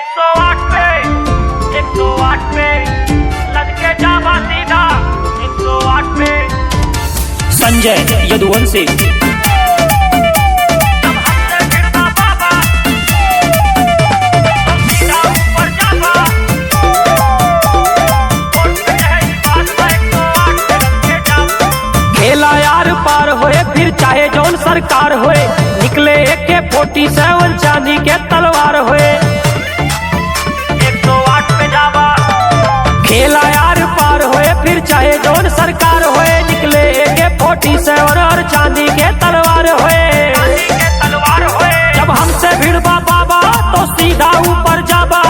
108 पे 108 पे लड़के जावा सीधा 108 पे। संजय यदुवंशी खेला यार पार होए फिर चाहे जौन सरकार होए, निकले AK-47 चांदी के तलवार होए। 108 पे जावा खेला यार पार होए फिर चाहे जौन सरकार होए, निकले AK-47 और चांदी के तलवार होए। तलवार होए जब हमसे भिड़बा बाबा तो सीधा ऊपर जाबा,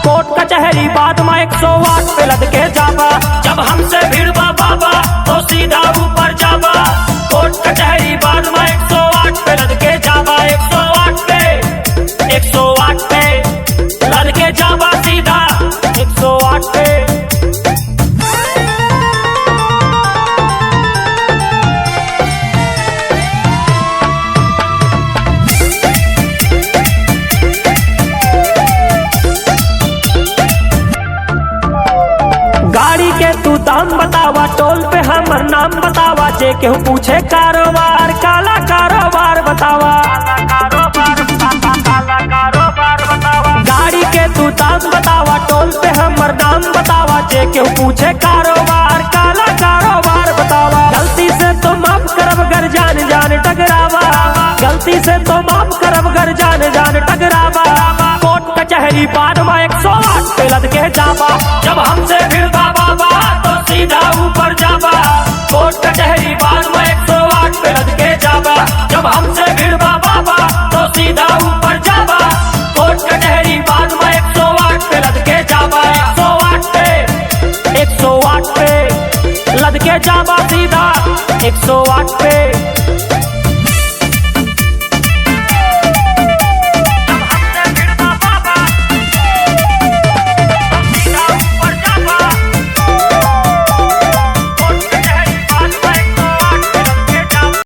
कोर्ट कचहरी बाद में 108 पे लद के जाबा। जब हमसे भिड़बा बाबा तो सीधा ऊपर जाबा, कोर्ट कचहरी बाद में 108 पे लद के जाबा। 108 पे 108 पे लद के जाबा सीधा 108 पे। गाड़ी के तू दाम बतावा, टोल पे हमर नाम बतावा, जे केहू पूछे कारोबार काला कारोबार बतावा। कारोबार बतावा गाड़ी के तू दाम बतावा, टोल पे हमर नाम बतावा, जे केहू पूछे कारोबार काला कारोबार बतावा। गलती से तो माफ करब गर जान जान टकरावा, गलती से तो माफ करब गर जान जान टकरावा। कोर्ट कचहरी बाद में 108 पे लद के जाबा। जब हमसे भिड़बा बाबा तो सीधा ऊपर जाबा, कोर्ट कचहरी बाद में 108 पे लद के जाबा। जब हमसे भिड़बा बाबा तो सीधा ऊपर जाबा, कोर्ट कचहरी बाद में 108 पे लद के जाबा। 108 पे 108 पे लद के जाबा सीधा 108 पे।